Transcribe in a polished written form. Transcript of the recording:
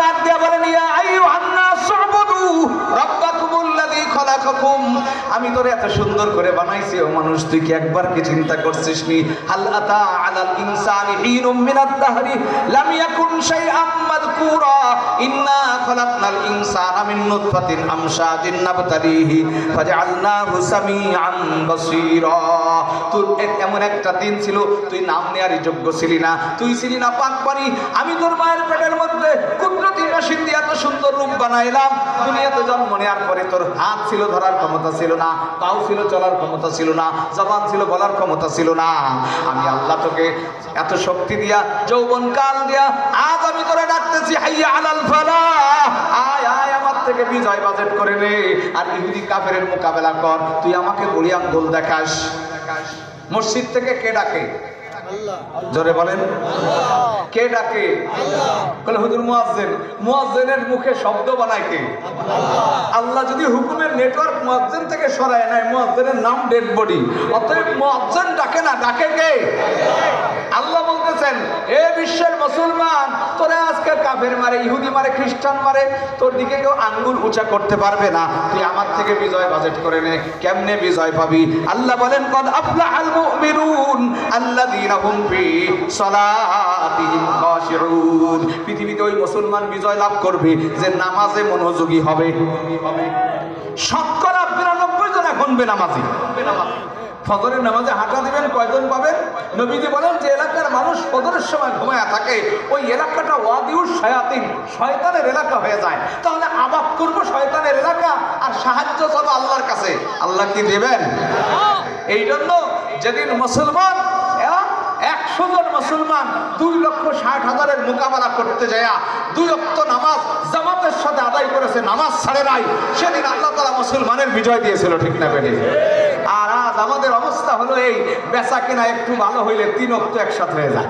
ডাক দিয়া বলেন ইয়া আইয়ুহান নাস উবুদু রাব্বাকুমুল্লাযী খালাকাকুম, আমি তোরে এত সুন্দর করে বানাইছি ও মানুষ, তুই কি একবার কি চিন্তা করছিস নি হাল আতা আলাল ইনসানি হিনুম মিনাদ দাহরি লাম ইয়াকুন শাইআম মাযকুরা ইন্না খালাকনাল ইনসানা মিন নুতফাতিন আমশাজিন নাবতালিহি ফাজআলনাহু সামিআন বাসীরা। তোর এমন একটা দিন ছিল তুই নাম নেয়ারই যোগ্য ছিলি না, তুই ছিলি না পাক পানি। আমি তোর মায়ের পেটের মধ্যে কুদরতি মেশিন দিয়ে এত সুন্দর রূপ বানাইলাম। দুনিয়াতে জন্ম নেওয়ার পরে তোর হাত ছিল ধরার ক্ষমতা ছিল না, পাও ছিল চলার ক্ষমতা ছিল না, জবান ছিল বলার ক্ষমতা ছিল না। আমি আল্লাহ তোকে এত শক্তি দিয়া যৌবন কাল দিয়া আজ আমি তোরে ডাকতেছি হাইয়া আলাল ফালাহ, আয় আয় আমার থেকে বিজয় বাজেট করে নে আর ইহুদি কাফেরের মোকাবেলা কর। তুই আমাকে বলি আঙ্গুল দেখাস। মসজিদ থেকে কে ডাকে? জোরে বলেন কে ডাকে? বলে হুজুর মুয়াজ্জিন। মুয়াজ্জিনের মুখে শব্দ বানায় কে? আল্লাহ যদি হুকুমের নেটওয়ার্ক মুয়াজ্জিন থেকে সরায় নেয়, মুয়াজ্জিনের নাম ডেড বডি। অতএব মুয়াজ্জিন ডাকে না, ডাকে কে? আল্লাহ বলতেছেন এ বিশ্বের মুসলমান, তোরে আজকে কাফের মারে, ইহুদি মারে, খ্রিস্টান মারে, তোর দিকে কেউ আঙ্গুল উঁচা করতে পারবে না। তুই আমার থেকে বিজয় বাজেট করে নে। কেমনে বিজয় পাবি? আল্লাহ বলেন কদ আফলাহাল মুমিনুন আল্লাযীনা হুম ফি সালাতিহিম খাশিউন। পৃথিবীতে ওই মুসলমান বিজয় লাভ করবে যে নামাজে মনোযোগী হবে। শতকরা ৯২ জন এখন বেনামাজি। ফজরের নামাজে হাঁটা দিবেন, কয়জন পাবেন? নবীজি বলেন যে এলাকার মানুষ ফজরের সময় ঘুমায়া থাকে ওই এলাকাটা ওয়াদিউস শায়াতিন, শয়তানের এলাকা হয়ে যায়। তাহলে আবাদ করব শয়তানের এলাকা আর সাহায্য চাবো আল্লাহর কাছে। আল্লাহ কি দেবেন? এই জন্য যেদিন মুসলমান ১০০ জন মুসলমান ২,৬০,০০০-এর মোকাবেলা করতে যায় ২ ওয়াক্ত নামাজ জামাতের সাথে আদায় করেছে, নামাজ ছাড়ে নাই, সেদিন আল্লাহ তাআলা মুসলমানের বিজয় দিয়েছিল। ঠিক না বেঠিক? আর আজ আমাদের অবস্থা হলো এই, বেচা কেনা একটু ভালো হইলে ৩ ওয়াক্ত একসাথে হয়ে যায়।